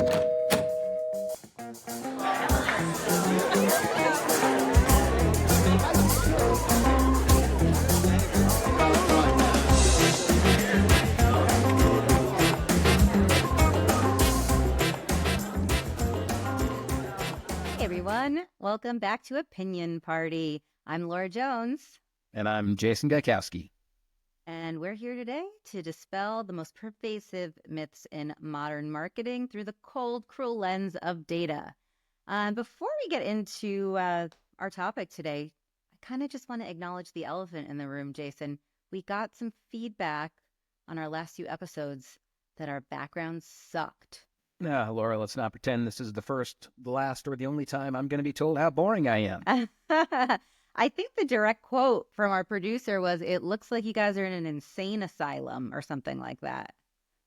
Hey everyone, welcome back to Opinion Party. I'm Laura Jones. And I'm Jason Gaikowski. And we're here today to dispel the most pervasive myths in modern marketing through the cold, cruel lens of data. Before we get into our topic today, I kind of just want to acknowledge the elephant in the room, Jason. We got some feedback on our last few episodes that our backgrounds sucked. No, Laura, let's not pretend this is the first, the last, or the only time I'm going to be told how boring I am. I think the direct quote from our producer was, "It looks like you guys are in an insane asylum," or something like that.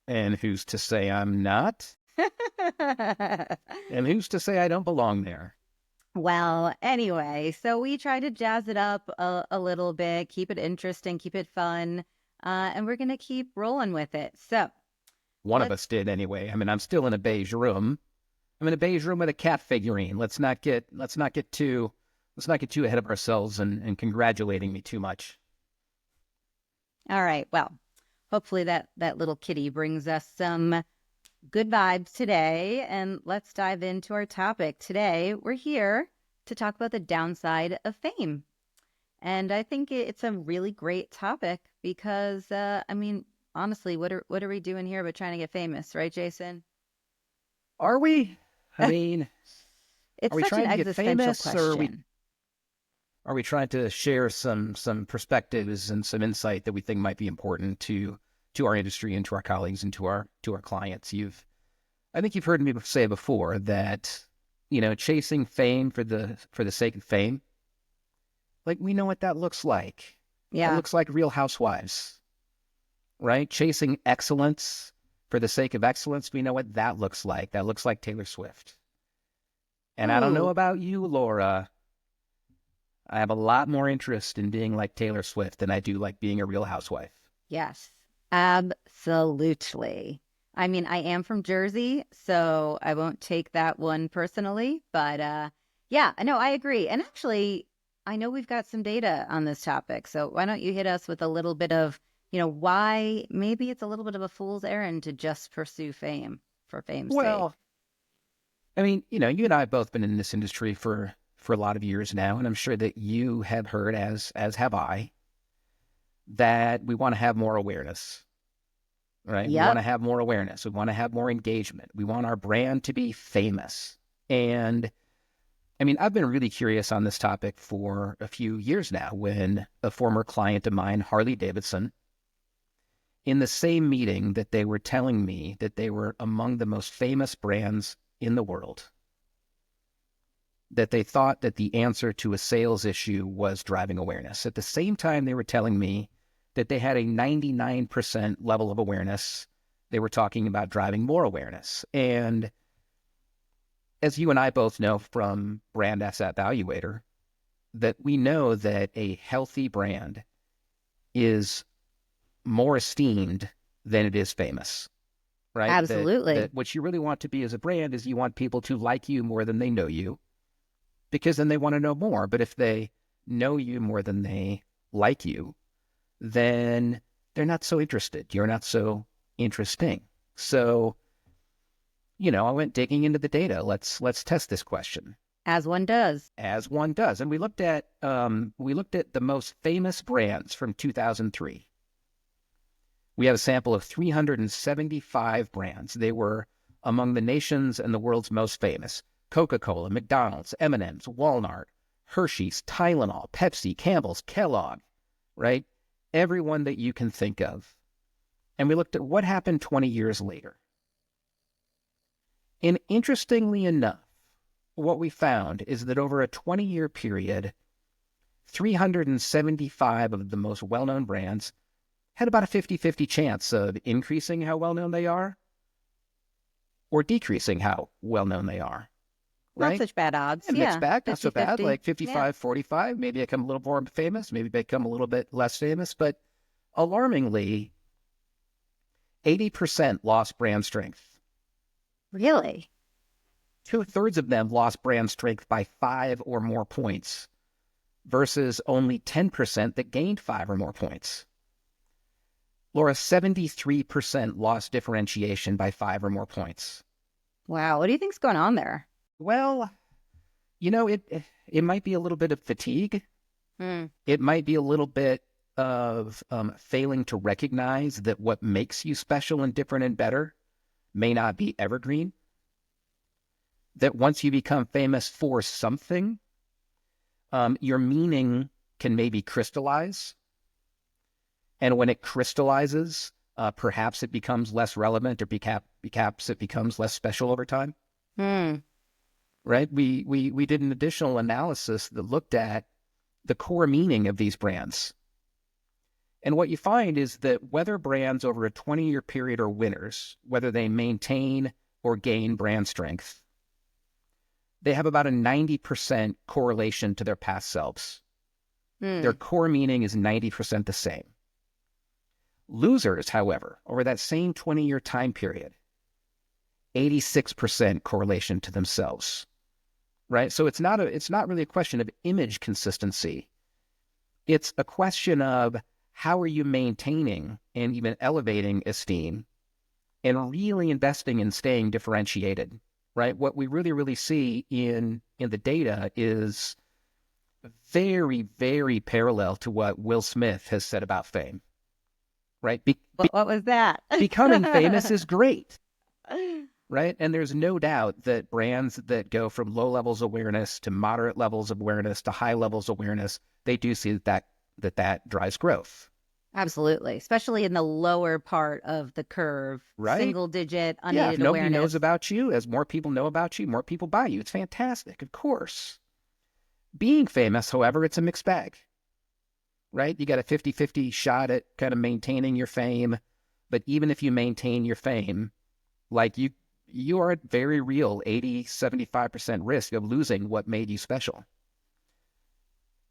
And who's to say I'm not? And who's to say I don't belong there? Well, anyway, so we try to jazz it up a little bit, keep it interesting, keep it fun, and we're going to keep rolling with it. So one of us did anyway. I mean, I'm still in a beige room. I'm in a beige room with a cat figurine. Let's not get too ahead of ourselves and congratulating me too much. All right. Well, hopefully that little kitty brings us some good vibes today. And let's dive into our topic. Today, we're here to talk about the downside of fame. And I think it's a really great topic because, honestly, what are we doing here but trying to get famous, right, Jason? Are we? I mean, it's such an existential question. Are we trying to share some perspectives and some insight that we think might be important to our industry and to our colleagues and to our clients? I think you've heard me say before that, chasing fame for the sake of fame, like we know what that looks like. Yeah, it looks like Real Housewives, right? Chasing excellence for the sake of excellence, we know what that looks like. That looks like Taylor Swift. And I don't know about you, Laura. I have a lot more interest in being like Taylor Swift than I do like being a Real Housewife. Yes, absolutely. I mean, I am from Jersey, so I won't take that one personally. But yeah, no, I agree. And actually, I know we've got some data on this topic. So why don't you hit us with a little bit of, why maybe it's a little bit of a fool's errand to just pursue fame for fame's sake? I mean, you and I have both been in this industry for a lot of years now, and I'm sure that you have heard, as have I, that we want to have more awareness, right? Yep. We want to have more awareness. We want to have more engagement. We want our brand to be famous. And I mean, I've been really curious on this topic for a few years now when a former client of mine, Harley Davidson, in the same meeting that they were telling me that they were among the most famous brands in the world, that they thought that the answer to a sales issue was driving awareness. At the same time, they were telling me that they had a 99% level of awareness. They were talking about driving more awareness. And as you and I both know from Brand Asset Evaluator, that we know that a healthy brand is more esteemed than it is famous, right? Absolutely. That what you really want to be as a brand is you want people to like you more than they know you, because then they want to know more. But if they know you more than they like you, then they're not so interested. You're not so interesting. So, I went digging into the data. Let's test this question. As one does. And we looked at the most famous brands from 2003. We have a sample of 375 brands. They were among the nation's and the world's most famous: Coca-Cola, McDonald's, M&M's, Walmart, Hershey's, Tylenol, Pepsi, Campbell's, Kellogg, right? Everyone that you can think of. And we looked at what happened 20 years later. And interestingly enough, what we found is that over a 20-year period, 375 of the most well-known brands had about a 50-50 chance of increasing how well-known they are or decreasing how well-known they are. Right? Not such bad odds. And mixed bag, not so bad, 50-50. like 55-45, maybe become a little more famous, maybe become a little bit less famous, but alarmingly, 80% lost brand strength. Really? 2/3 of them lost brand strength by 5 or more points versus only 10% that gained 5 or more points. Laura, 73% lost differentiation by 5 or more points. Wow. What do you think's going on there? Well, it might be a little bit of fatigue. Hmm. It might be a little bit of failing to recognize that what makes you special and different and better may not be evergreen. That once you become famous for something, your meaning can maybe crystallize. And when it crystallizes, perhaps it becomes less relevant, or perhaps it becomes less special over time. Hmm. Right? We did an additional analysis that looked at the core meaning of these brands. And what you find is that whether brands over a 20-year period are winners, whether they maintain or gain brand strength, they have about a 90% correlation to their past selves. Their core meaning is 90% the same. Losers, however, over that same 20-year time period, 86% correlation to themselves. Right? So it's not really a question of image consistency. It's a question of how are you maintaining and even elevating esteem and really investing in staying differentiated, right? What we really, really see in the data is very, very parallel to what Will Smith has said about fame, right? What was that? Becoming famous is great, right? And there's no doubt that brands that go from low levels of awareness to moderate levels of awareness to high levels of awareness, they do see that drives growth. Absolutely. Especially in the lower part of the curve, right? Single digit, Yeah, if unaided nobody awareness. knows about you, as more people know about you, more people buy you. It's fantastic, of course. Being famous, however, it's a mixed bag, right? You got a 50-50 shot at kind of maintaining your fame. But even if you maintain your fame, like you are at very real 80-75% risk of losing what made you special.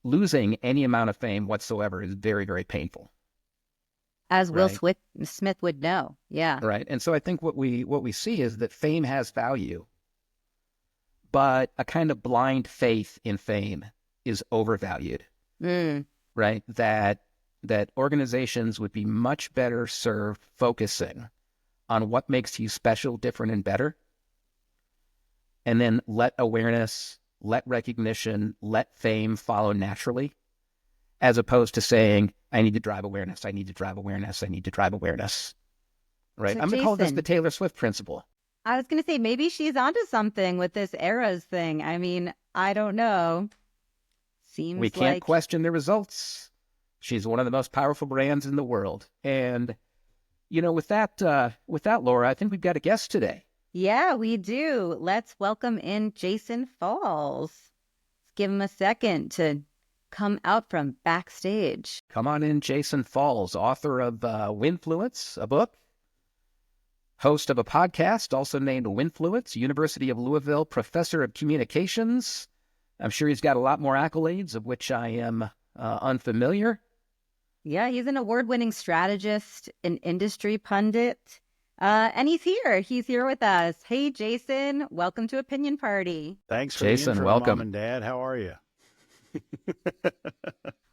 Losing any amount of fame whatsoever is very, very painful. As Will Right. Smith would know. Yeah. Right. And so I think what we see is that fame has value, but a kind of blind faith in fame is overvalued. Mm. Right? That organizations would be much better served focusing on what makes you special, different, and better, and then let awareness, let recognition, let fame follow naturally, as opposed to saying, I need to drive awareness, I need to drive awareness, I need to drive awareness. Right? So I'm going to call this the Jason, Taylor Swift principle. I was going to say maybe she's onto something with this eras thing. I mean, I don't know. We Seems can't like, question the results. She's one of the most powerful brands in the world. And, with that, Laura, I think we've got a guest today. yeah, we do. Let's welcome in Jason Falls. Let's give him a second to come out from backstage. Come on in, Jason Falls, author of Winfluence, a book, host of a podcast also named Winfluence, University of Louisville professor of communications. I'm sure he's got a lot more accolades of which I am unfamiliar. Yeah, he's an award-winning strategist, an industry pundit, and he's here. He's here with us. Hey, Jason, welcome to Opinion Party. Thanks for Jason, the intro, welcome. Mom and Dad. How are you?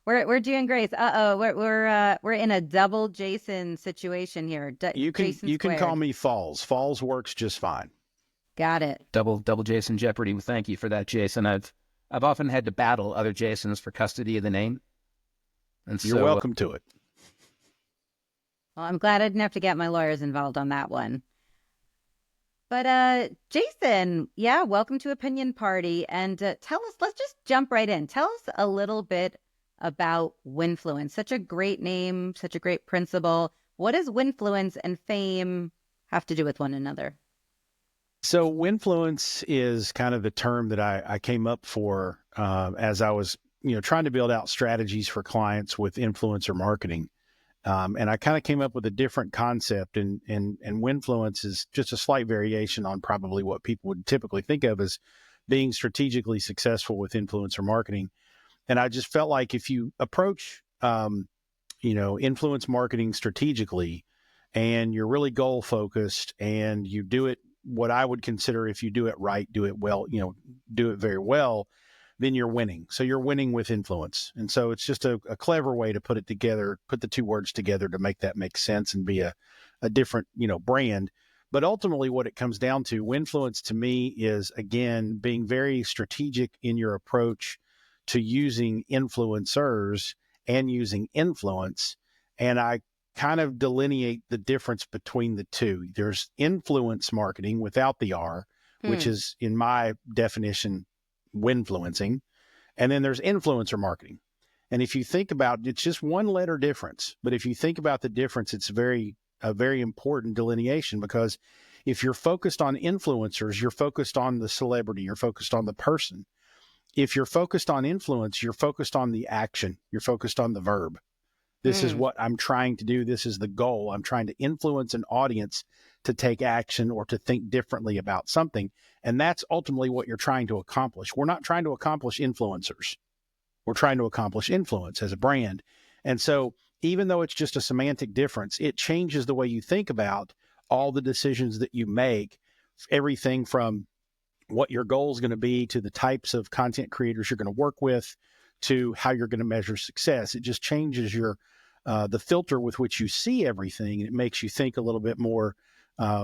We're doing great. We're in a double Jason situation here. Jason You can squared. call me Falls. Falls works just fine. Got it. Double Jason Jeopardy. Well, thank you for that, Jason. I've often had to battle other Jasons for custody of the name. And You're welcome to it. Well, I'm glad I didn't have to get my lawyers involved on that one. But Jason, yeah, welcome to Opinion Party. And tell us, let's just jump right in. Tell us a little bit about Winfluence. Such a great name, such a great principle. What does Winfluence and fame have to do with one another? So Winfluence is kind of the term that I came up for as I was, trying to build out strategies for clients with influencer marketing. And I kind of came up with a different concept, and Winfluence is just a slight variation on probably what people would typically think of as being strategically successful with influencer marketing. And I just felt like if you approach, influence marketing strategically, and you're really goal focused, and you do it what I would consider, if you do it right, do it well, do it very well, then you're winning. So you're winning with influence. And so it's just a clever way to put it together, put the two words together to make that make sense and be a different, brand. But ultimately what it comes down to, Winfluence to me is, again, being very strategic in your approach to using influencers and using influence. And I kind of delineate the difference between the two. There's influence marketing without the R, which is, in my definition, winfluencing. And then there's influencer marketing. And if you think about it, it's just one letter difference. But if you think about the difference, it's a very important delineation, because if you're focused on influencers, you're focused on the celebrity, you're focused on the person. If you're focused on influence, you're focused on the action, you're focused on the verb. This is what I'm trying to do. This is the goal. I'm trying to influence an audience to take action or to think differently about something. And that's ultimately what you're trying to accomplish. We're not trying to accomplish influencers. We're trying to accomplish influence as a brand. And so even though it's just a semantic difference, it changes the way you think about all the decisions that you make, everything from what your goal is going to be to the types of content creators you're going to work with to how you're going to measure success. It just changes the filter with which you see everything. It makes you think a little bit more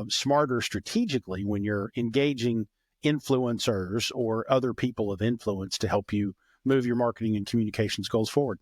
smarter strategically when you're engaging influencers or other people of influence to help you move your marketing and communications goals forward.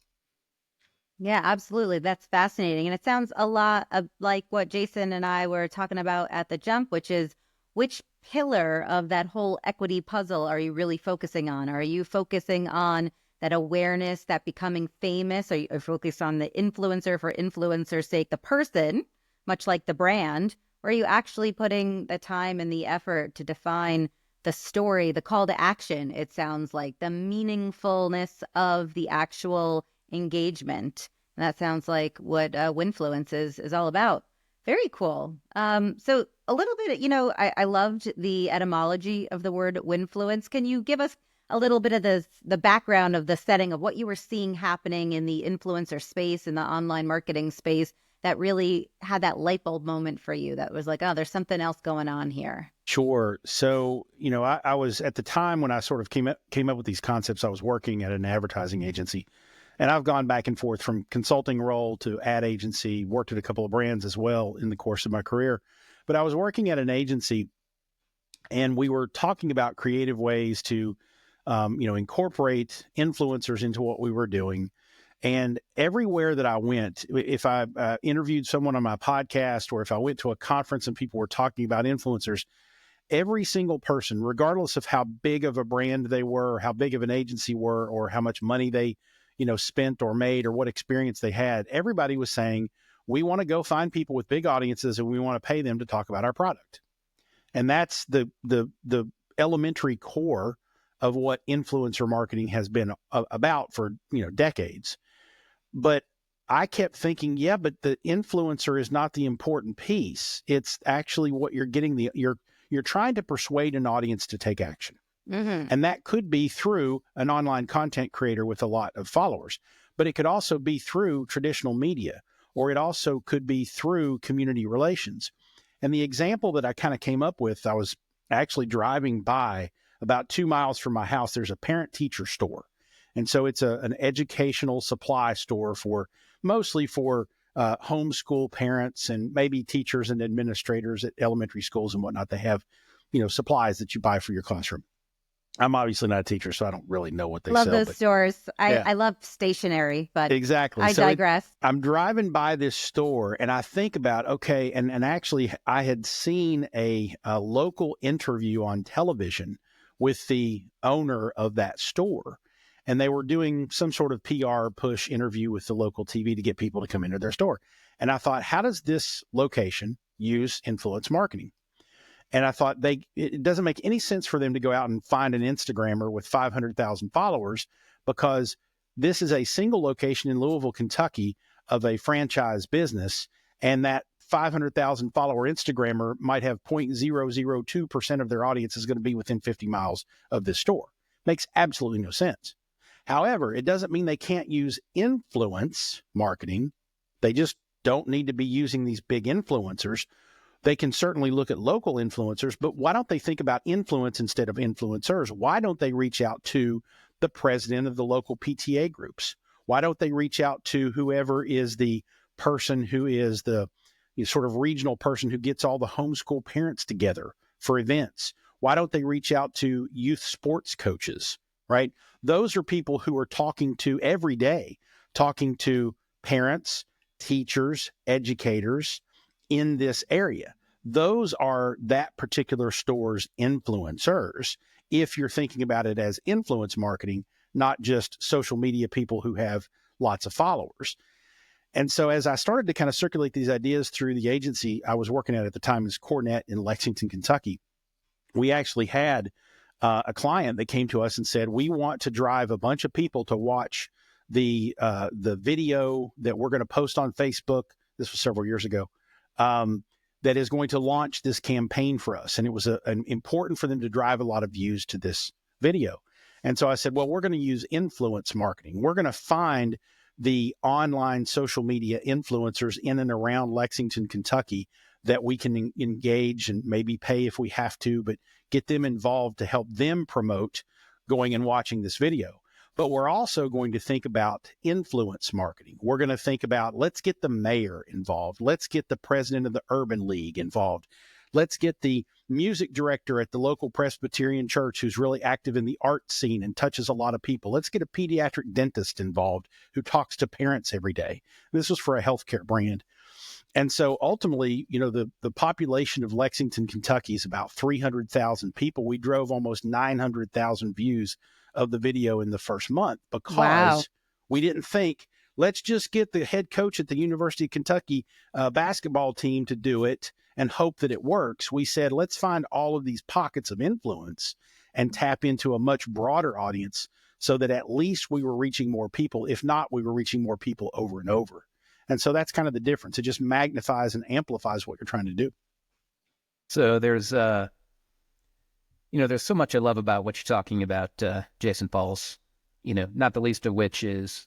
Yeah, absolutely. That's fascinating. And it sounds a lot like what Jason and I were talking about at the jump, which is, which pillar of that whole equity puzzle are you really focusing on? Are you focusing on that awareness, that becoming famous? Are you focused on the influencer for influencer's sake, the person, much like the brand? Or are you actually putting the time and the effort to define the story, the call to action? It sounds like the meaningfulness of the actual engagement. And that sounds like what Winfluence is all about. Very cool. So a little bit, I loved the etymology of the word Winfluence. Can you give us a little bit of the background of the setting of what you were seeing happening in the influencer space, in the online marketing space, that really had that light bulb moment for you that was like, oh, there's something else going on here? Sure. So, I was, at the time when I sort of came up with these concepts, I was working at an advertising agency, and I've gone back and forth from consulting role to ad agency, worked at a couple of brands as well in the course of my career. But I was working at an agency, and we were talking about creative ways to incorporate influencers into what we were doing. And everywhere that I went, if I interviewed someone on my podcast, or if I went to a conference and people were talking about influencers, every single person, regardless of how big of a brand they were, or how big of an agency were, or how much money they, spent or made, or what experience they had, everybody was saying, we want to go find people with big audiences and we want to pay them to talk about our product. And that's the elementary core of what influencer marketing has been about for, decades. But I kept thinking, yeah, but the influencer is not the important piece. It's actually what you're getting. You're trying to persuade an audience to take action. Mm-hmm. And that could be through an online content creator with a lot of followers, but it could also be through traditional media, or it also could be through community relations. And the example that I kind of came up with, I was actually driving by about 2 miles from my house. There's a parent-teacher store. And so it's an educational supply store mostly for homeschool parents and maybe teachers and administrators at elementary schools and whatnot. They have, supplies that you buy for your classroom. I'm obviously not a teacher, so I don't really know what they love sell. Those stores. I love stationery, but exactly. I digress. I'm driving by this store and I think about, okay, and actually I had seen a local interview on television with the owner of that store. And they were doing some sort of PR push interview with the local TV to get people to come into their store. And I thought, how does this location use influence marketing? And I thought it doesn't make any sense for them to go out and find an Instagrammer with 500,000 followers, because this is a single location in Louisville, Kentucky of a franchise business. And that 500,000 follower Instagrammer might have 0.002% of their audience is going to be within 50 miles of this store. Makes absolutely no sense. However, it doesn't mean they can't use influence marketing. They just don't need to be using these big influencers. They can certainly look at local influencers, but why don't they think about influence instead of influencers? Why don't they reach out to the president of the local PTA groups? Why don't they reach out to whoever is the person who is the sort of regional person who gets all the homeschool parents together for events? Why don't they reach out to youth sports coaches, right? Those are people who are talking to every day, talking to parents, teachers, educators in this area. Those are that particular store's influencers, if you're thinking about it as influence marketing, not just social media people who have lots of followers. And so as I started to kind of circulate these ideas through the agency I was working at the time, as Cornet in Lexington, Kentucky, we actually had a client that came to us and said, we want to drive a bunch of people to watch the video that we're going to post on Facebook. This was several years ago. That is going to launch this campaign for us. And it was important for them to drive a lot of views to this video. And so I said, well, we're going to use influence marketing. We're going to find the online social media influencers in and around Lexington, Kentucky, that we can engage and maybe pay if we have to, but get them involved to help them promote going and watching this video. But we're also going to think about influence marketing. We're going to think about, let's get the mayor involved. Let's get the president of the Urban League involved. Let's get the music director at the local Presbyterian church who's really active in the art scene and touches a lot of people. Let's get a pediatric dentist involved who talks to parents every day. This was for a healthcare brand. And so ultimately, the population of Lexington, Kentucky is about 300,000 people. We drove almost 900,000 views of the video in the first month because we didn't think, let's just get the head coach at the University of Kentucky basketball team to do it and hope that it works. We said, let's find all of these pockets of influence and tap into a much broader audience so that at least we were reaching more people. If not, we were reaching more people over and over. And so that's kind of the difference. It just magnifies and amplifies what you're trying to do. So there's so much I love about what you're talking about, Jason Pauls, not the least of which is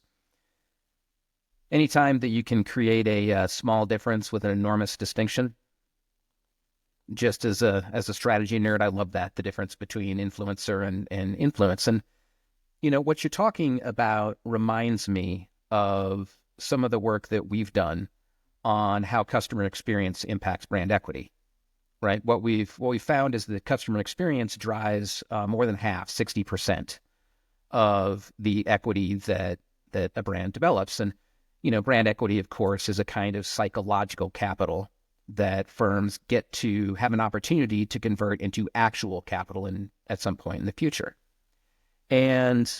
anytime that you can create a small difference with an enormous distinction. Just as a strategy nerd, I love that, the difference between influencer and influence. And, what you're talking about reminds me of some of the work that we've done on how customer experience impacts brand equity, right? What we've found is that customer experience drives more than half, 60% of the equity that a brand develops. And, brand equity, of course, is a kind of psychological capital that firms get to have an opportunity to convert into actual capital at some point in the future. And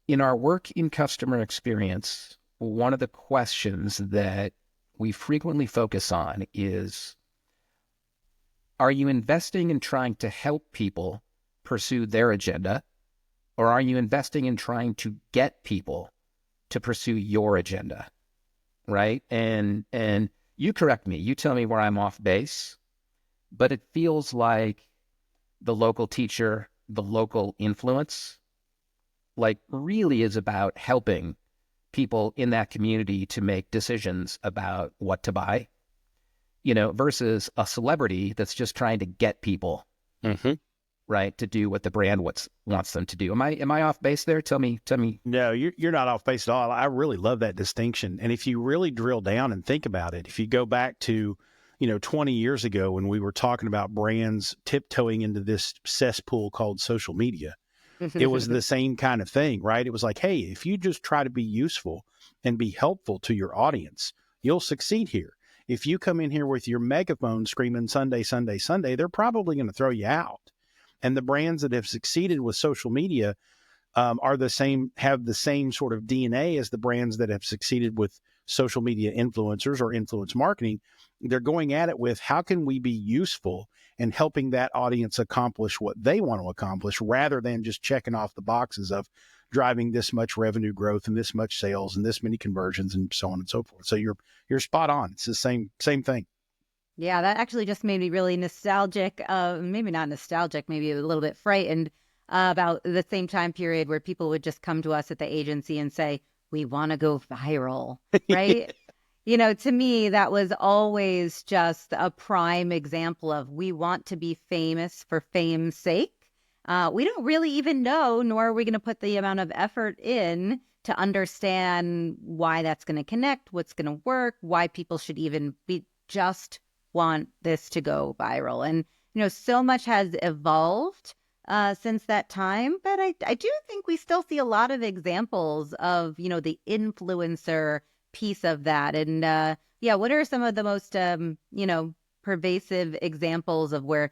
in our work in customer experience, one of the questions that we frequently focus on is, are you investing in trying to help people pursue their agenda, or are you investing in trying to get people to pursue your agenda, right? And you correct me, you tell me where I'm off base, but it feels like the local teacher, the local influence, really is about helping people in that community to make decisions about what to buy, versus a celebrity that's just trying to get people, right, to do what the brand wants them to do. Am I off base there? Tell me. No, you're not off base at all. I really love that distinction. And if you really drill down and think about it, if you go back to, 20 years ago when we were talking about brands tiptoeing into this cesspool called social media, it was the same kind of thing, right? It was like, hey, if you just try to be useful and be helpful to your audience, you'll succeed here. If you come in here with your megaphone screaming Sunday, Sunday, Sunday, they're probably going to throw you out. And the brands that have succeeded with social media have the same sort of DNA as the brands that have succeeded with social media influencers or influence marketing. They're going at it with, how can we be useful and helping that audience accomplish what they want to accomplish, rather than just checking off the boxes of driving this much revenue growth and this much sales and this many conversions and so on and so forth. So you're spot on. It's the same thing. Yeah, that actually just made me really nostalgic. Maybe not nostalgic, maybe a little bit frightened about the same time period where people would just come to us at the agency and say, we want to go viral, right? To me, that was always just a prime example of we want to be famous for fame's sake. We don't really even know, nor are we going to put the amount of effort in to understand why that's going to connect, what's going to work, why people should even be just want this to go viral. And, so much has evolved since that time. But I do think we still see a lot of examples of, the influencer piece of that. And yeah, what are some of the most, pervasive examples of where,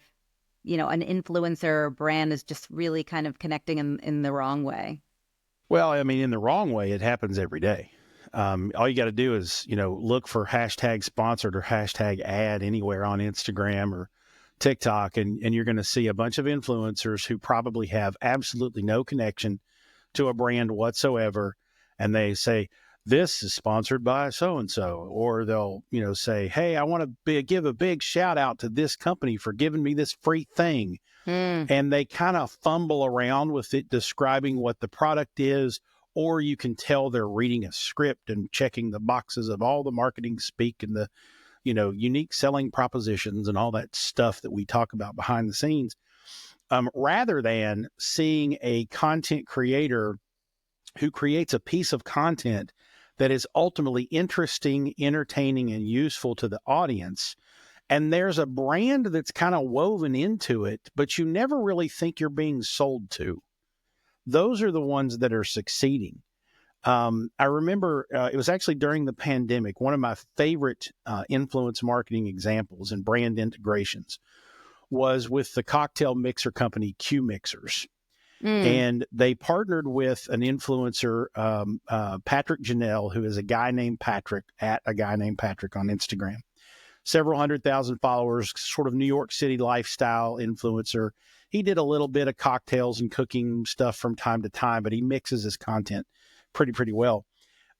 an influencer brand is just really kind of connecting in the wrong way? Well, I mean, in the wrong way, it happens every day. All you got to do is, look for hashtag sponsored or hashtag ad anywhere on Instagram or TikTok, and you're going to see a bunch of influencers who probably have absolutely no connection to a brand whatsoever. And they say, this is sponsored by so-and-so, or they'll, say, hey, I want to give a big shout out to this company for giving me this free thing. And they kind of fumble around with it, describing what the product is, or you can tell they're reading a script and checking the boxes of all the marketing speak and the, unique selling propositions and all that stuff that we talk about behind the scenes, rather than seeing a content creator who creates a piece of content that is ultimately interesting, entertaining, and useful to the audience. And there's a brand that's kind of woven into it, but you never really think you're being sold to. Those are the ones that are succeeding. I remember it was actually during the pandemic, one of my favorite influence marketing examples and brand integrations was with the cocktail mixer company Q Mixers. And they partnered with an influencer, Patrick Janelle, who is a guy named Patrick on Instagram. Several 100,000 followers, sort of New York City lifestyle influencer. He did a little bit of cocktails and cooking stuff from time to time, but he mixes his content pretty well.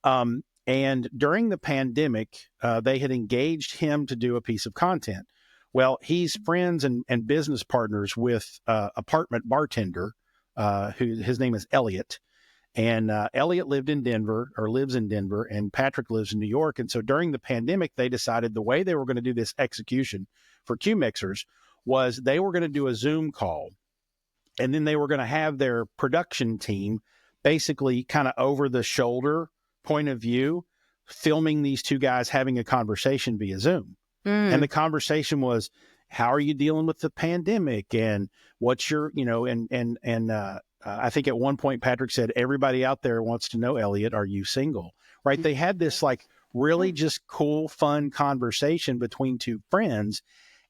And during the pandemic, they had engaged him to do a piece of content. Well, he's friends and business partners with apartment bartender, who his name is Elliot. And Elliot lives in Denver, and Patrick lives in New York. And so during the pandemic, they decided the way they were going to do this execution for Q Mixers was they were going to do a Zoom call. And then they were going to have their production team basically kind of over the shoulder point of view, filming these two guys having a conversation via Zoom. And the conversation was, how are you dealing with the pandemic? And what's your, I think at one point, Patrick said, everybody out there wants to know, Elliot, are you single? Right. They had this like really just cool, fun conversation between two friends.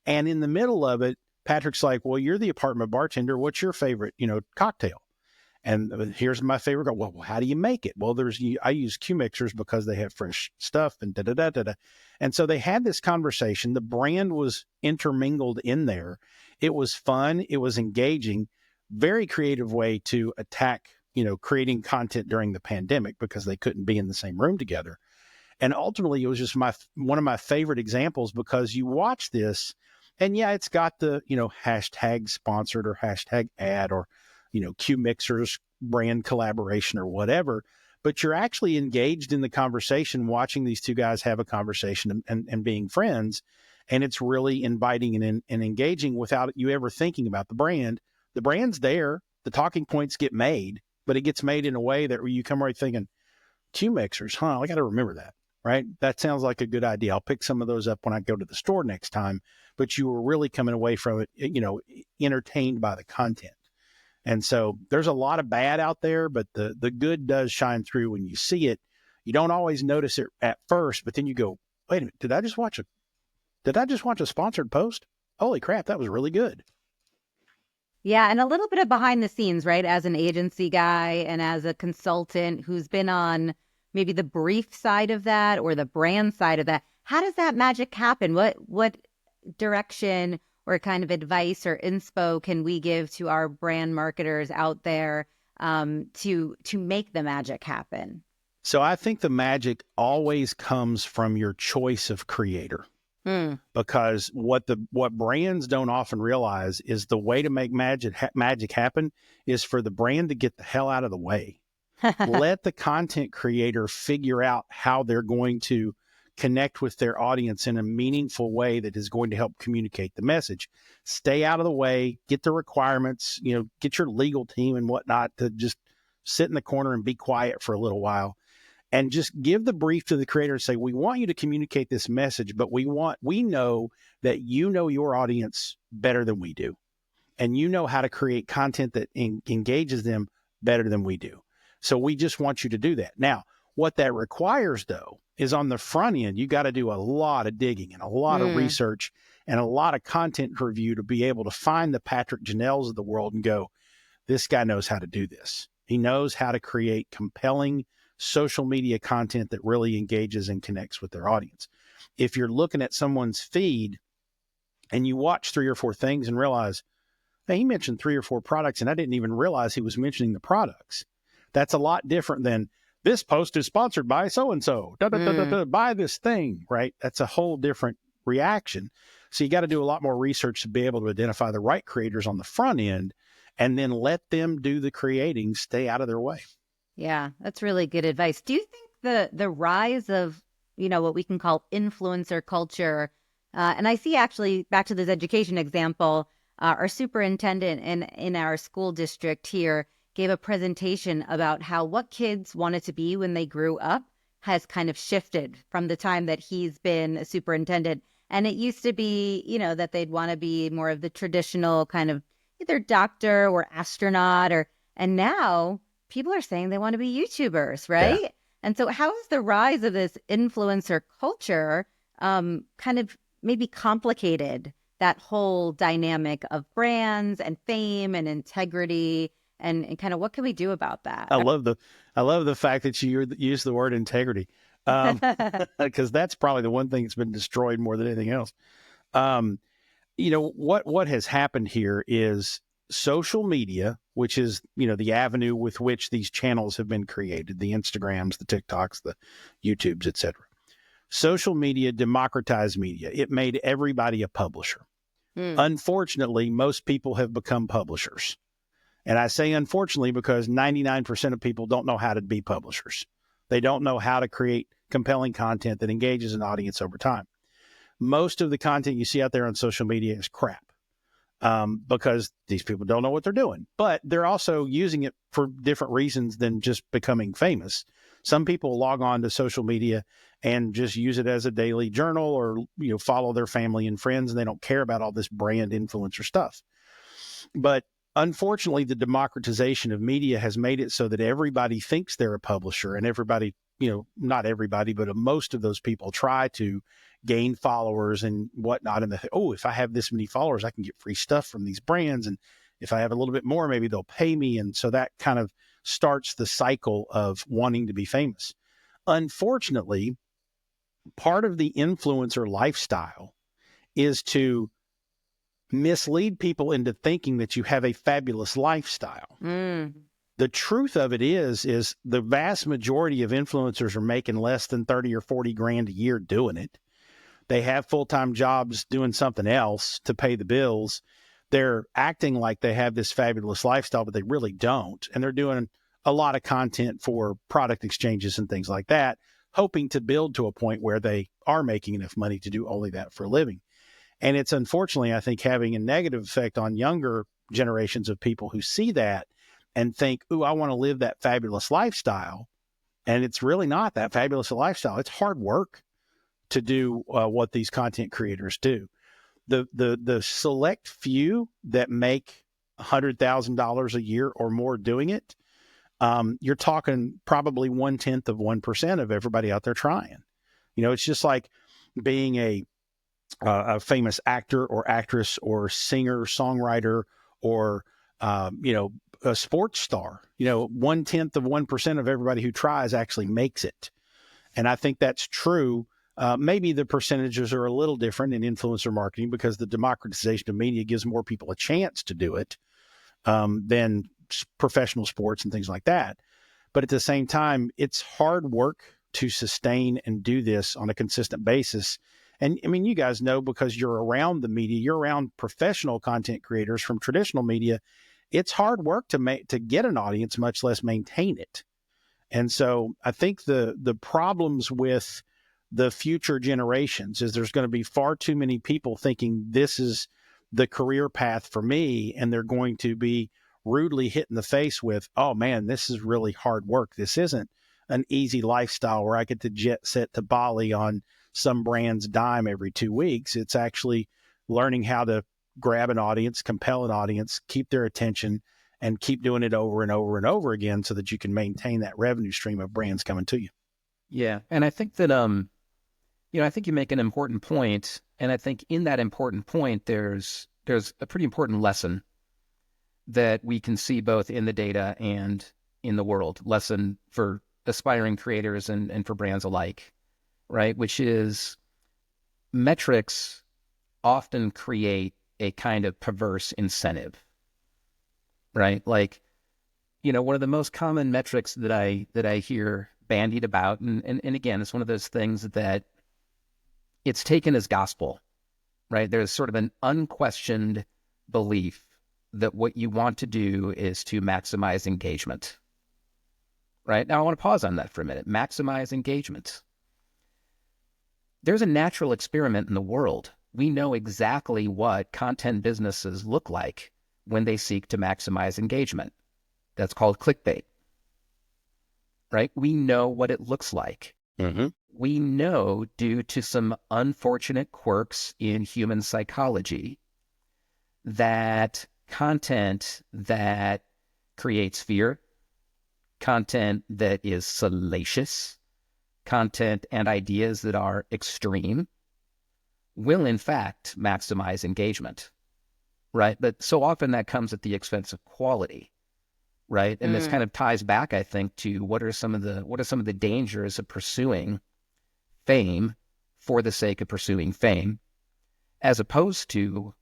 And in the middle of it, Patrick's like, well, you're the apartment bartender. What's your favorite, cocktail? And here's my favorite. Well, how do you make it? Well, I use Q Mixers because they have fresh stuff and da-da-da-da-da. And so they had this conversation. The brand was intermingled in there. It was fun. It was engaging. Very creative way to attack, creating content during the pandemic because they couldn't be in the same room together. And ultimately, it was just one of my favorite examples because you watch this and yeah, it's got the, hashtag sponsored or hashtag ad or, Q Mixers brand collaboration or whatever, but you're actually engaged in the conversation, watching these two guys have a conversation and being friends. And it's really inviting and engaging without you ever thinking about the brand. The brand's there, the talking points get made, but it gets made in a way that you come right thinking, Q Mixers, I got to remember that, right? That sounds like a good idea. I'll pick some of those up when I go to the store next time. But you were really coming away from it, entertained by the content. And so there's a lot of bad out there, but the good does shine through when you see it. You don't always notice it at first, but then you go, wait a minute, did I just watch a sponsored post? Holy crap, that was really good. Yeah, and a little bit of behind the scenes, right? As an agency guy and as a consultant who's been on maybe the brief side of that or the brand side of that, how does that magic happen? What direction or kind of advice or inspo can we give to our brand marketers out there to make the magic happen? So I think the magic always comes from your choice of creator. Because what brands don't often realize is the way to make magic happen is for the brand to get the hell out of the way. Let the content creator figure out how they're going to connect with their audience in a meaningful way that is going to help communicate the message. Stay out of the way, get the requirements, get your legal team and whatnot to just sit in the corner and be quiet for a little while, and just give the brief to the creator and say, we want you to communicate this message, but we know that you know your audience better than we do. And you know how to create content that engages them better than we do. So we just want you to do that. Now, what that requires, though, is on the front end, you got to do a lot of digging and a lot of research and a lot of content review to be able to find the Patrick Janelles of the world and go, this guy knows how to do this. He knows how to create compelling social media content that really engages and connects with their audience. If you're looking at someone's feed and you watch 3 or 4 things and realize, hey, he mentioned 3 or 4 products and I didn't even realize he was mentioning the products. That's a lot different than this post is sponsored by so-and-so, buy this thing, right? That's a whole different reaction. So you got to do a lot more research to be able to identify the right creators on the front end and then let them do the creating, stay out of their way. Yeah, that's really good advice. Do you think the rise of, what we can call influencer culture, and I see actually back to this education example, our superintendent in our school district here gave a presentation about how what kids wanted to be when they grew up has kind of shifted from the time that he's been a superintendent. And it used to be, that they'd want to be more of the traditional kind of either doctor or astronaut, and now people are saying they want to be YouTubers, right? Yeah. And so how has the rise of this influencer culture kind of maybe complicated that whole dynamic of brands and fame and integrity, and kind of what can we do about that? I love the fact that you use the word integrity, because that's probably the one thing that's been destroyed more than anything else. What has happened here is social media, which is, the avenue with which these channels have been created, the Instagrams, the TikToks, the YouTubes, etc. Social media democratized media. It made everybody a publisher. Unfortunately, most people have become publishers. And I say unfortunately because 99% of people don't know how to be publishers. They don't know how to create compelling content that engages an audience over time. Most of the content you see out there on social media is crap, because these people don't know what they're doing. But they're also using it for different reasons than just becoming famous. Some people log on to social media and just use it as a daily journal or, follow their family and friends, and they don't care about all this brand influencer stuff. But unfortunately, the democratization of media has made it so that everybody thinks they're a publisher, and everybody, not everybody, but most of those people try to gain followers and whatnot. And if I have this many followers, I can get free stuff from these brands. And if I have a little bit more, maybe they'll pay me. And so that kind of starts the cycle of wanting to be famous. Unfortunately, part of the influencer lifestyle is to mislead people into thinking that you have a fabulous lifestyle. The truth of it is the vast majority of influencers are making less than 30 or 40 grand a year doing it. They have full-time jobs doing something else to pay the bills. They're acting like they have this fabulous lifestyle, but they really don't. And they're doing a lot of content for product exchanges and things like that, hoping to build to a point where they are making enough money to do only that for a living. And it's unfortunately, I think, having a negative effect on younger generations of people who see that and think, ooh, I want to live that fabulous lifestyle. And it's really not that fabulous a lifestyle. It's hard work to do what these content creators do. The select few that make $100,000 a year or more doing it, you're talking probably 0.1% of everybody out there trying. It's just like being a famous actor or actress or singer, songwriter, or, a sports star. 0.1% of everybody who tries actually makes it. And I think that's true. Maybe the percentages are a little different in influencer marketing because the democratization of media gives more people a chance to do it than professional sports and things like that. But at the same time, it's hard work to sustain and do this on a consistent basis. And I mean, you guys know, because you're around the media, you're around professional content creators from traditional media. It's hard work to get an audience, much less maintain it. And so I think the problems with the future generations, is there's going to be far too many people thinking this is the career path for me, and they're going to be rudely hit in the face with, oh man, this is really hard work. This isn't an easy lifestyle where I get to jet set to Bali on some brand's dime every 2 weeks. It's actually learning how to grab an audience, compel an audience, keep their attention, and keep doing it over and over and over again so that you can maintain that revenue stream of brands coming to you. Yeah. And I think that, I think you make an important point. And I think in that important point, there's a pretty important lesson that we can see both in the data and in the world, lesson for aspiring creators and for brands alike, right? Which is metrics often create a kind of perverse incentive, right? Like, one of the most common metrics that I hear bandied about, and again, it's one of those things that it's taken as gospel, right? There's sort of an unquestioned belief that what you want to do is to maximize engagement, right? Now, I want to pause on that for a minute. Maximize engagement. There's a natural experiment in the world. We know exactly what content businesses look like when they seek to maximize engagement. That's called clickbait, right? We know what it looks like. Mm-hmm. We know, due to some unfortunate quirks in human psychology, that content that creates fear, content that is salacious, content and ideas that are extreme will in fact maximize engagement, right? But so often that comes at the expense of quality, right? And this kind of ties back, I think, to what are some of the dangers of pursuing fame for the sake of pursuing fame, as opposed to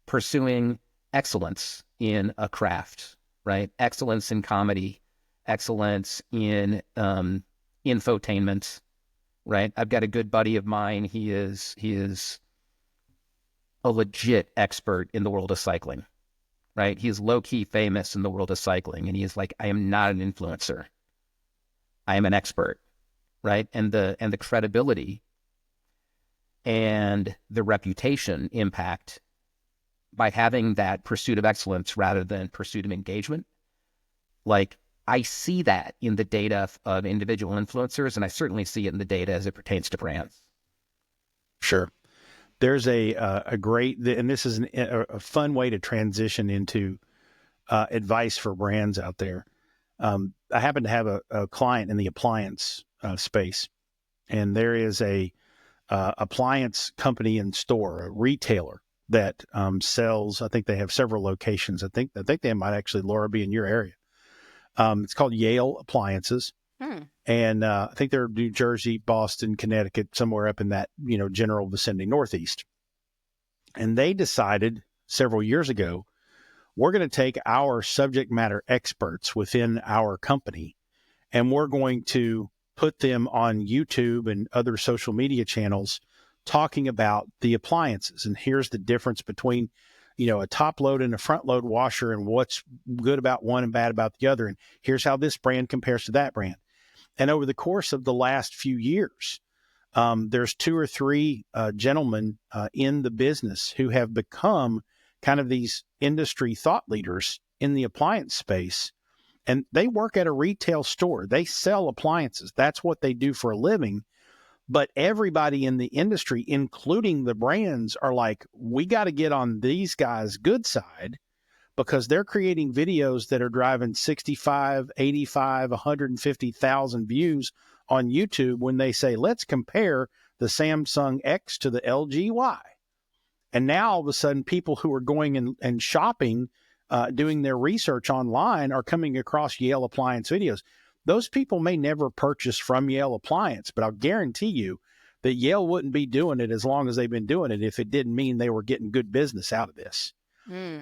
pursuing excellence in a craft, right? Excellence in comedy, excellence in infotainment, right? I've got a good buddy of mine. He is a legit expert in the world of cycling, right? He is low-key famous in the world of cycling. And he is like, I am not an influencer. I am an expert, right? And the credibility and the reputation impact by having that pursuit of excellence rather than pursuit of engagement. Like, I see that in the data of individual influencers, and I certainly see it in the data as it pertains to brands. Sure. There's a great, and this is a fun way to transition into advice for brands out there. I happen to have a client in the appliance space, and there is a appliance company and store, a retailer that sells. I think they have several locations. I think they might actually, Laura, be in your area. It's called Yale Appliances. And I think they're New Jersey, Boston, Connecticut, somewhere up in that, general vicinity, Northeast. And they decided several years ago, we're going to take our subject matter experts within our company, and we're going to put them on YouTube and other social media channels talking about the appliances. And here's the difference between, a top load and a front load washer, and what's good about one and bad about the other. And here's how this brand compares to that brand. And over the course of the last few years, there's 2 or 3 gentlemen in the business who have become kind of these industry thought leaders in the appliance space. And they work at a retail store. They sell appliances. That's what they do for a living. But everybody in the industry, including the brands, are like, we got to get on these guys' good side, because they're creating videos that are driving 65, 85, 150,000 views on YouTube when they say, let's compare the Samsung X to the LG Y. And now all of a sudden, people who are going and shopping, doing their research online, are coming across Yale Appliance videos. Those people may never purchase from Yale Appliance, but I'll guarantee you that Yale wouldn't be doing it as long as they've been doing it if it didn't mean they were getting good business out of this.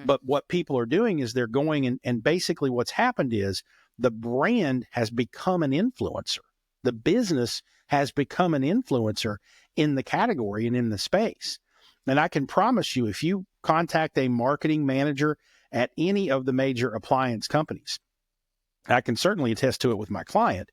But what people are doing is they're going and basically what's happened is the brand has become an influencer. The business has become an influencer in the category and in the space. And I can promise you, if you contact a marketing manager at any of the major appliance companies, I can certainly attest to it with my client,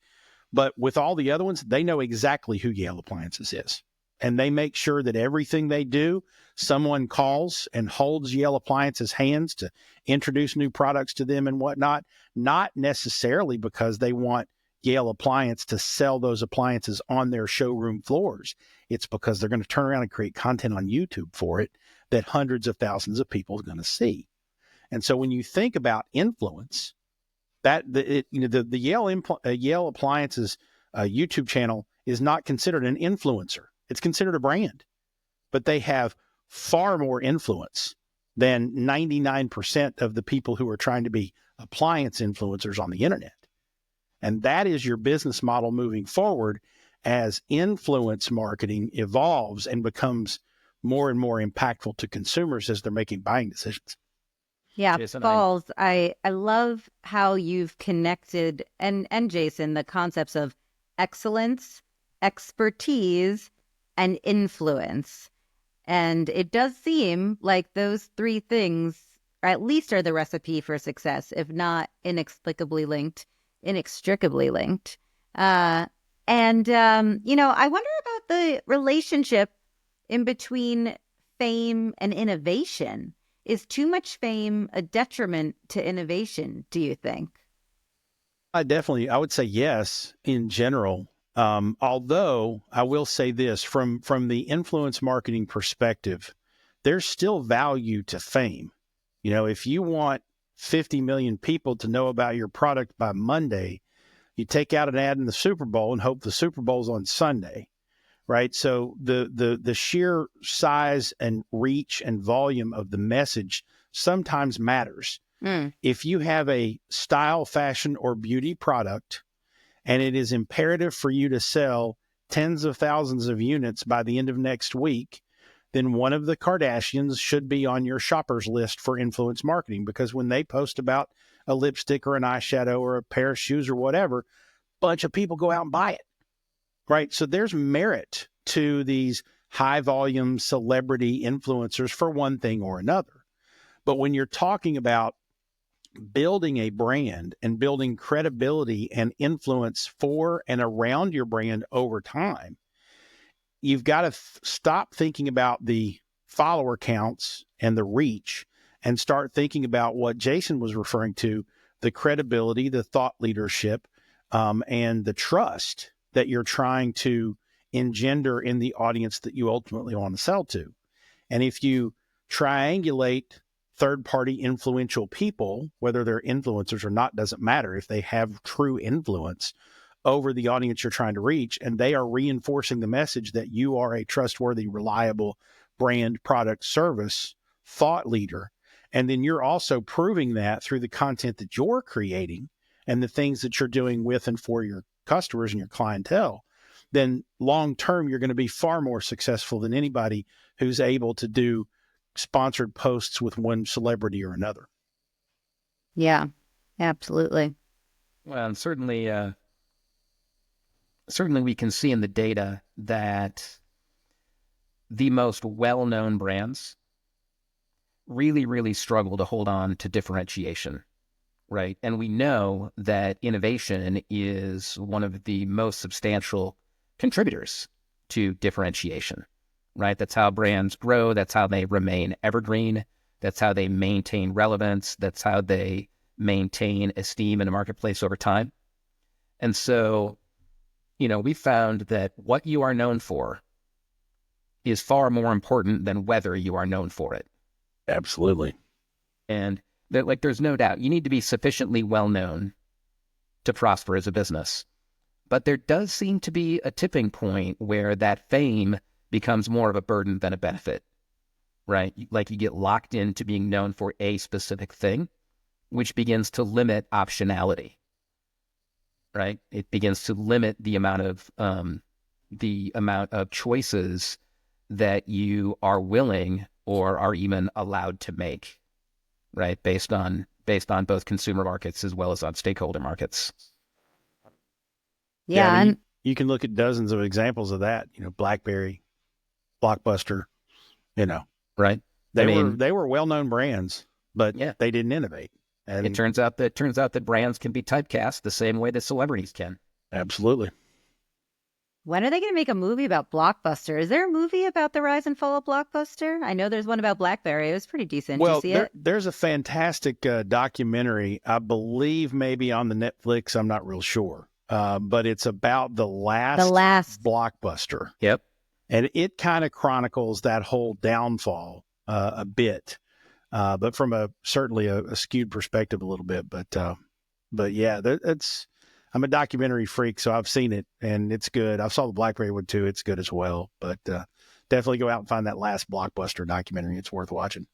But with all the other ones, they know exactly who Yale Appliances is. And they make sure that everything they do, someone calls and holds Yale Appliances' hands to introduce new products to them and whatnot, not necessarily because they want Yale Appliance to sell those appliances on their showroom floors. It's because they're going to turn around and create content on YouTube for it that hundreds of thousands of people are going to see. And so when you think about influence, the Yale Appliances YouTube channel is not considered an influencer. It's considered a brand, but they have far more influence than 99% of the people who are trying to be appliance influencers on the internet. And that is your business model moving forward as influence marketing evolves and becomes more and more impactful to consumers as they're making buying decisions. Yeah, Jason, Falls, I love how you've connected, and Jason, the concepts of excellence, expertise, and influence. And it does seem like those three things, or at least are the recipe for success, if not inexplicably linked, inextricably linked. I wonder about the relationship in between fame and innovation. Is too much fame a detriment to innovation, do you think? I would say yes in general. Although I will say this from the influence marketing perspective, there's still value to fame. You know, if you want 50 million people to know about your product by Monday, you take out an ad in the Super Bowl and hope the Super Bowl's on Sunday, right? So the sheer size and reach and volume of the message sometimes matters. If you have a style, fashion, or beauty product, and it is imperative for you to sell tens of thousands of units by the end of next week, then one of the Kardashians should be on your shoppers list for influence marketing, because when they post about a lipstick or an eyeshadow or a pair of shoes or whatever, a bunch of people go out and buy it, right? So there's merit to these high volume celebrity influencers for one thing or another. But when you're talking about building a brand and building credibility and influence for and around your brand over time, you've got to stop thinking about the follower counts and the reach and start thinking about what Jason was referring to, the credibility, the thought leadership, and the trust that you're trying to engender in the audience that you ultimately want to sell to. And if you triangulate third-party influential people, whether they're influencers or not, doesn't matter, if they have true influence over the audience you're trying to reach, and they are reinforcing the message that you are a trustworthy, reliable brand, product, service, thought leader, and then you're also proving that through the content that you're creating and the things that you're doing with and for your customers and your clientele, then long-term, you're going to be far more successful than anybody who's able to do sponsored posts with one celebrity or another. Yeah, absolutely. well, and certainly we can see in the data that the most well-known brands really, really struggle to hold on to differentiation, right? And we know that innovation is one of the most substantial contributors to differentiation, right? That's how brands grow. That's how they remain evergreen. That's how they maintain relevance. That's how they maintain esteem in the marketplace over time. And so, we found that what you are known for is far more important than whether you are known for it. Absolutely. And that, there's no doubt you need to be sufficiently well known to prosper as a business. But there does seem to be a tipping point where that fame becomes more of a burden than a benefit, right? Like you get locked into being known for a specific thing, which begins to limit optionality, right? It begins to limit the amount of choices that you are willing or are even allowed to make, right? Based on both consumer markets as well as on stakeholder markets. Yeah, I mean, you can look at dozens of examples of that. BlackBerry, Blockbuster. Right. They were well-known brands, but yeah, they didn't innovate. And it turns out that brands can be typecast the same way that celebrities can. Absolutely. When are they going to make a movie about Blockbuster? Is there a movie about the rise and fall of Blockbuster? I know there's one about BlackBerry. It was pretty decent. Did you Well, see it? there's a fantastic documentary, I believe maybe on the Netflix. I'm not real sure. But it's about the The last last. Blockbuster. Yep. And it kind of chronicles that whole downfall a bit, but from certainly a skewed perspective a little bit. But yeah, I'm a documentary freak, so I've seen it and it's good. I saw the BlackBerry one too; it's good as well. But definitely go out and find that last Blockbuster documentary. It's worth watching.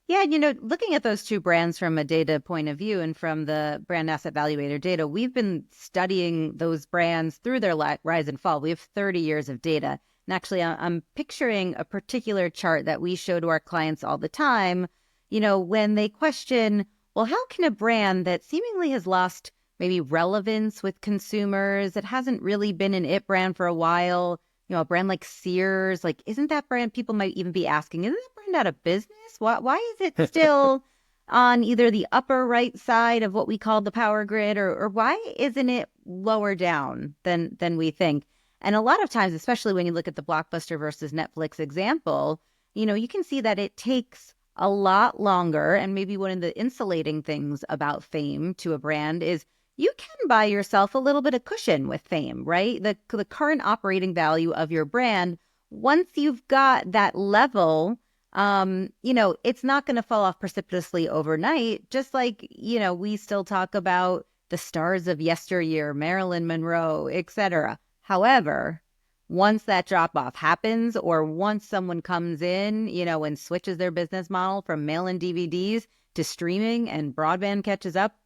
Yeah, looking at those two brands from a data point of view and from the brand asset valuator data, we've been studying those brands through their rise and fall. We have 30 years of data. And actually, I'm picturing a particular chart that we show to our clients all the time, when they question, well, how can a brand that seemingly has lost maybe relevance with consumers, that hasn't really been an it brand for a while, a brand like Sears, like, isn't that brand, people might even be asking, isn't that brand out of business? Why is it still on either the upper right side of what we call the power grid, or why isn't it lower down than we think? And a lot of times, especially when you look at the Blockbuster versus Netflix example, you can see that it takes a lot longer. And maybe one of the insulating things about fame to a brand is you can buy yourself a little bit of cushion with fame, right? The current operating value of your brand, once you've got that level, it's not going to fall off precipitously overnight. Just like, we still talk about the stars of yesteryear, Marilyn Monroe, etc. However, once that drop off happens, or once someone comes in, and switches their business model from mail-in DVDs to streaming and broadband catches up,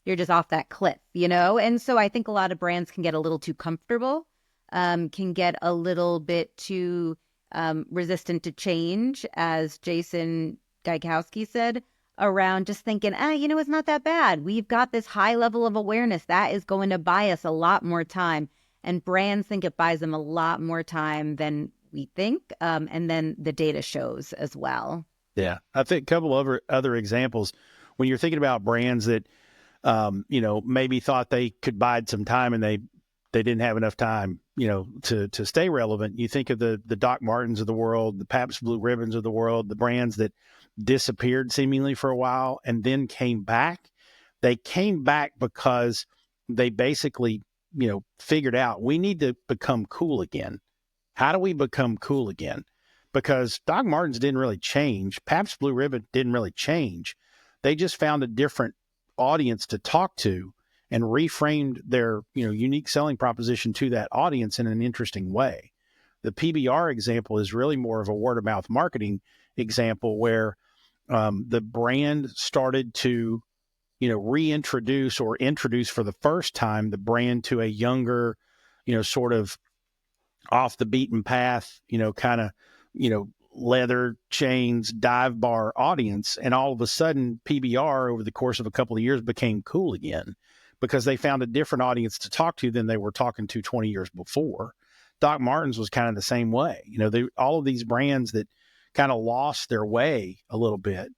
you're just off that cliff, And so I think a lot of brands can get a little too comfortable, can get a little bit too resistant to change, as Jason Gaikowski said, around just thinking, it's not that bad. We've got this high level of awareness that is going to buy us a lot more time. And brands think it buys them a lot more time than we think. And then the data shows as well. Yeah. I think a couple of other examples when you're thinking about brands that, maybe thought they could bide some time and they didn't have enough time, to stay relevant. You think of the Doc Martens of the world, the Pabst Blue Ribbons of the world, the brands that disappeared seemingly for a while and then came back. They came back because they basically, figured out we need to become cool again. How do we become cool again? Because Doc Martens didn't really change. Pabst Blue Ribbon didn't really change. They just found a different audience to talk to and reframed their, unique selling proposition to that audience in an interesting way. The PBR example is really more of a word of mouth marketing example where the brand started to, reintroduce or introduce for the first time the brand to a younger, sort of off the beaten path, kind of, leather chains, dive bar audience. And all of a sudden, PBR over the course of a couple of years became cool again because they found a different audience to talk to than they were talking to 20 years before. Doc Martens was kind of the same way. All of these brands that kind of lost their way a little bit,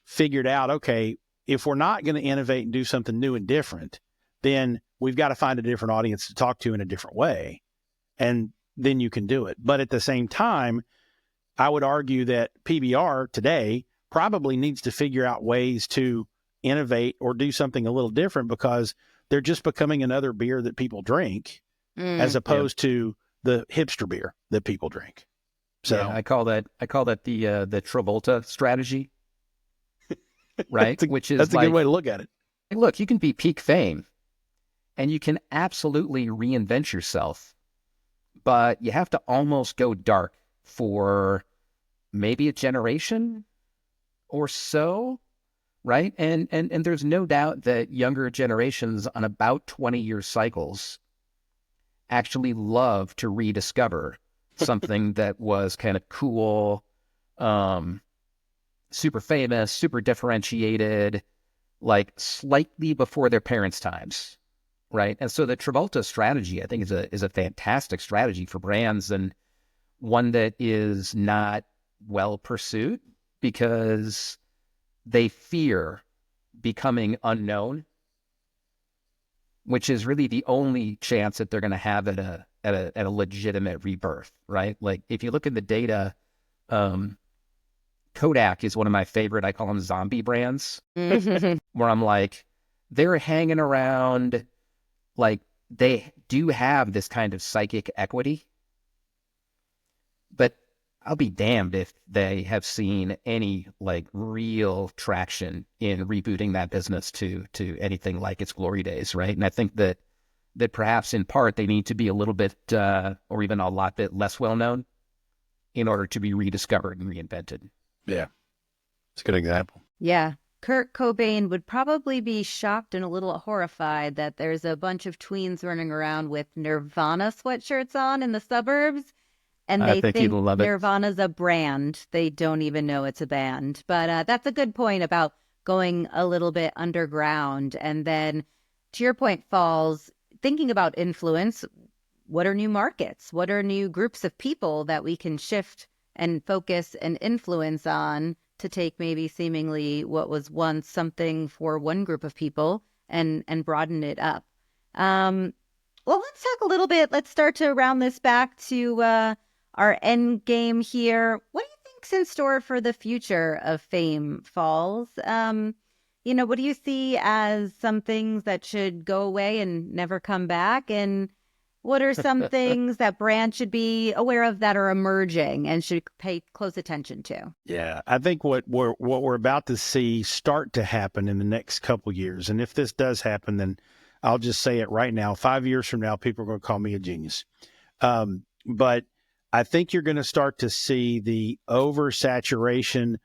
figured out, okay, if we're not going to innovate and do something new and different, then we've got to find a different audience to talk to in a different way. And then you can do it. But at the same time, I would argue that PBR today probably needs to figure out ways to innovate or do something a little different because they're just becoming another beer that people drink as opposed to the hipster beer that people drink. So yeah, I call that the Travolta strategy, right? That's a good way to look at it. Look, you can be peak fame and you can absolutely reinvent yourself, but you have to almost go dark for maybe a generation or so, right? And there's no doubt that younger generations on about 20-year cycles actually love to rediscover something that was kind of cool, super famous, super differentiated, like slightly before their parents' times, right? And so the Travolta strategy, I think, is a fantastic strategy for brands, and one that is not well pursued because they fear becoming unknown. which is really the only chance that they're going to have at a legitimate rebirth, right? Like if you look at the data, Kodak is one of my favorite, I call them zombie brands, where I'm like, they're hanging around, like they do have this kind of psychic equity, but I'll be damned if they have seen any like real traction in rebooting that business to anything like its glory days, right? And I think that perhaps in part they need to be a little bit or even a lot bit less well known in order to be rediscovered and reinvented. Yeah, it's a good example. Yeah. Kurt Cobain would probably be shocked and a little horrified that there's a bunch of tweens running around with Nirvana sweatshirts on in the suburbs, and I they think you'd think love it. Nirvana's a brand. They don't even know it's a band. But that's a good point about going a little bit underground. And then to your point, Falls, thinking about influence, what are new markets? What are new groups of people that we can shift and focus and influence on to take maybe seemingly what was once something for one group of people and broaden it up? Well, let's talk a little bit. Let's start to round this back to our end game here. What do you think's in store for the future of fame, Falls? What do you see as some things that should go away and never come back? And what are some things that brands should be aware of that are emerging and should pay close attention to? Yeah, I think what we're about to see start to happen in the next couple years, and if this does happen, then I'll just say it right now. 5 years from now, people are going to call me a genius. But I think you're going to start to see the oversaturation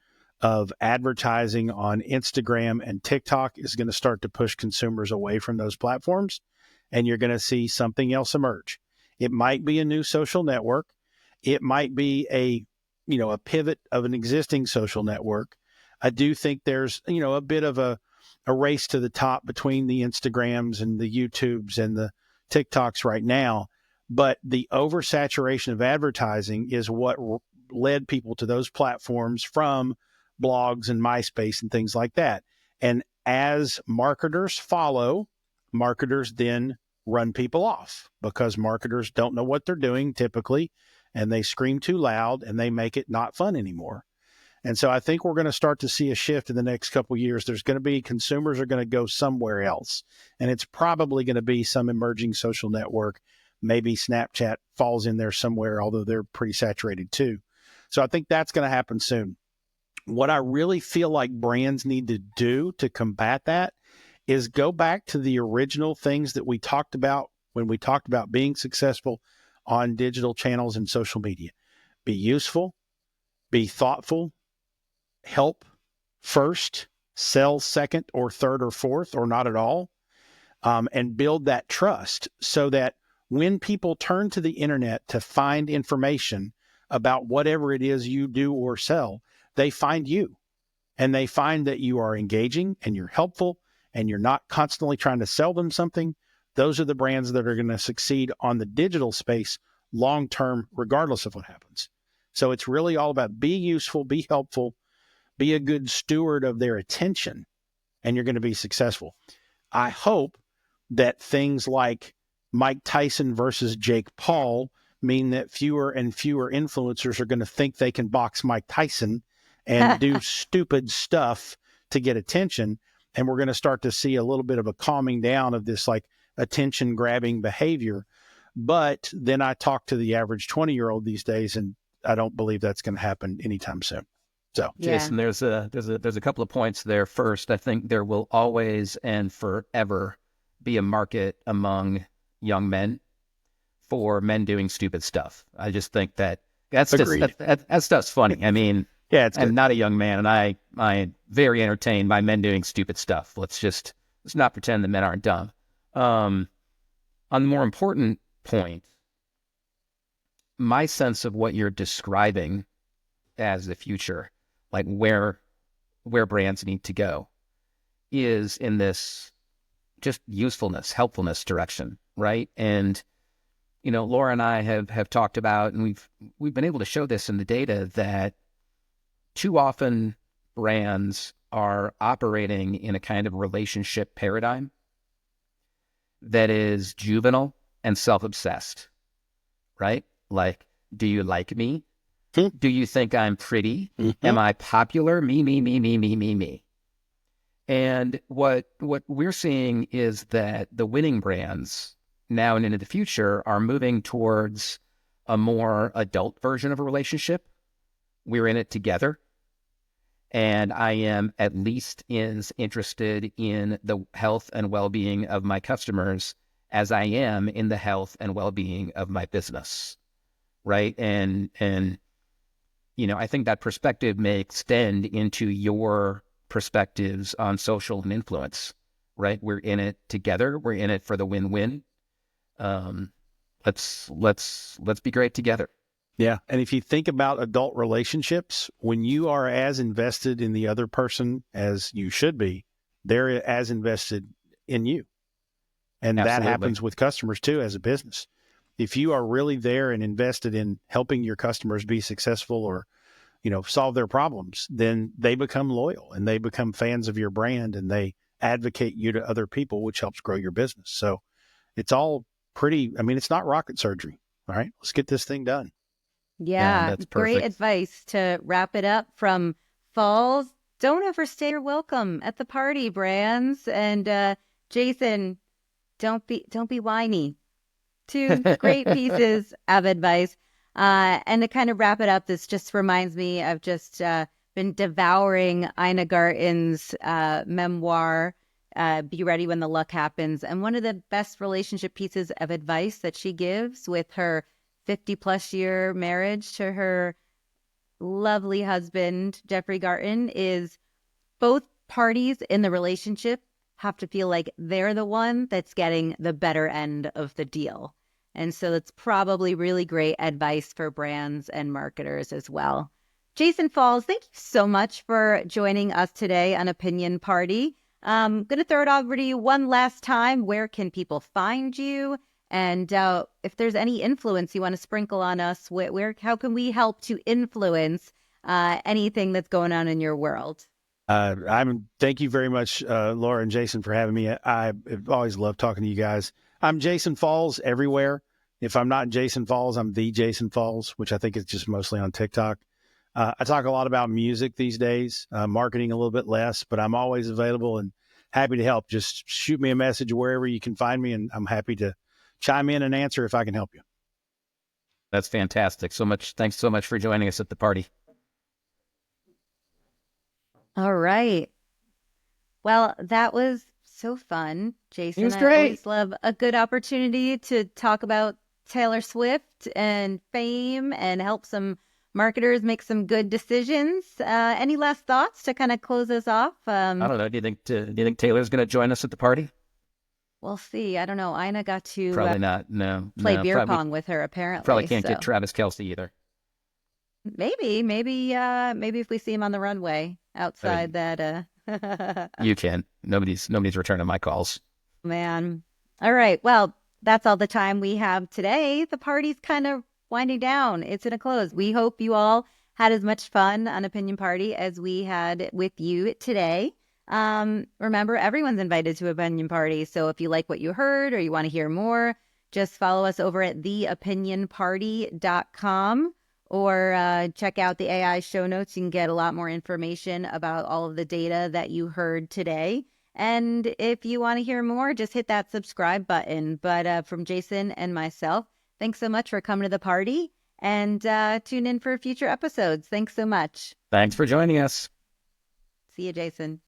of advertising on Instagram and TikTok is going to start to push consumers away from those platforms. And you're going to see something else emerge. It might be a new social network. It might be a pivot of an existing social network. I do think there's, a bit of a race to the top between the Instagrams and the YouTubes and the TikToks right now. But the oversaturation of advertising is what led people to those platforms from blogs and MySpace and things like that. And as marketers follow, marketers then run people off because marketers don't know what they're doing typically, and they scream too loud and they make it not fun anymore. And so I think we're going to start to see a shift in the next couple of years. There's going to be consumers are going to go somewhere else, and it's probably going to be some emerging social network. Maybe Snapchat falls in there somewhere, although they're pretty saturated too. So I think that's going to happen soon. What I really feel like brands need to do to combat that is go back to the original things that we talked about when we talked about being successful on digital channels and social media. Be useful, be thoughtful, help first, sell second or third or fourth or not at all, and build that trust so that when people turn to the internet to find information about whatever it is you do or sell, they find you and they find that you are engaging and you're helpful and you're not constantly trying to sell them something. Those are the brands that are going to succeed on the digital space long-term, regardless of what happens. So it's really all about be useful, be helpful, be a good steward of their attention, and you're going to be successful. I hope that things like Mike Tyson versus Jake Paul mean that fewer and fewer influencers are going to think they can box Mike Tyson and do stupid stuff to get attention. And we're going to start to see a little bit of a calming down of this like attention grabbing behavior. But then I talk to the average 20-year-old these days, and I don't believe that's going to happen anytime soon. So, Jason, there's a couple of points there. First, I think there will always and forever be a market among young men for men doing stupid stuff. I just think that that stuff's funny. I mean, yeah, I'm not a young man, and I'm very entertained by men doing stupid stuff. Let's not pretend that men aren't dumb. On the more important point, my sense of what you're describing as the future, like where brands need to go, is in this just usefulness, helpfulness direction, right? And Laura and I have talked about, and we've been able to show this in the data, that too often brands are operating in a kind of relationship paradigm. that is juvenile and self-obsessed, right? Like, do you like me? Do you think I'm pretty? Am I popular? Me, me, me, me, me, me, me. And what we're seeing is that the winning brands now and into the future are moving towards a more adult version of a relationship. We're in it together. And I am at least as interested in the health and well-being of my customers as I am in the health and well-being of my business, right? And I think that perspective may extend into your perspectives on social and influence, right? We're in it together. We're in it for the win-win. Let's be great together. Yeah. And if you think about adult relationships, when you are as invested in the other person as you should be, they're as invested in you. And Absolutely. that happens with customers too, as a business. If you are really there and invested in helping your customers be successful or, solve their problems, then they become loyal and they become fans of your brand and they advocate you to other people, which helps grow your business. So it's all it's not rocket surgery. All right, let's get this thing done. Yeah, that's great perfect. advice to wrap it up from Falls. Don't overstay your welcome at the party, brands. And Jason, don't be whiny. Two great pieces of advice. And to kind of wrap it up, this just reminds me of just been devouring Ina Garten's memoir, Be Ready When the Luck Happens. And one of the best relationship pieces of advice that she gives with her 50-plus year marriage to her lovely husband, Jeffrey Garten, is both parties in the relationship have to feel like they're the one that's getting the better end of the deal. And so that's probably really great advice for brands and marketers as well. Jason Falls, thank you so much for joining us today on Opinion Party. I'm going to throw it over to you one last time. Where can people find you? And if there's any influence you want to sprinkle on us, how can we help to influence anything that's going on in your world? Thank you very much, Laura and Jason, for having me. I've always loved talking to you guys. I'm Jason Falls everywhere. If I'm not Jason Falls, I'm the Jason Falls, which I think is just mostly on TikTok. I talk a lot about music these days, marketing a little bit less, but I'm always available and happy to help. Just shoot me a message wherever you can find me, and I'm happy to chime in and answer if I can help you. That's fantastic. Thanks so much for joining us at the party. All right. Well, that was so fun, Jason. It was I great. always love a good opportunity to talk about Taylor Swift and fame and help some marketers make some good decisions. Any last thoughts to kind of close us off? I don't know. Do you think Taylor's going to join us at the party? We'll see. I don't know. Ina got to Probably not. No. play beer pong with her, apparently. Probably can't get Travis Kelce either. Maybe if we see him on the runway outside that. You can. Nobody's returning my calls. Man. All right. Well, that's all the time we have today. The party's kind of winding down. It's in a close. We hope you all had as much fun on Opinion Party as we had with you today. Remember, everyone's invited to Opinion Party. So if you like what you heard or you want to hear more, just follow us over at theopinionparty.com or check out the AI show notes. You can get a lot more information about all of the data that you heard today. And if you want to hear more, just hit that subscribe button. But from Jason and myself, thanks so much for coming to the party, and tune in for future episodes. Thanks so much. Thanks for joining us. See you, Jason.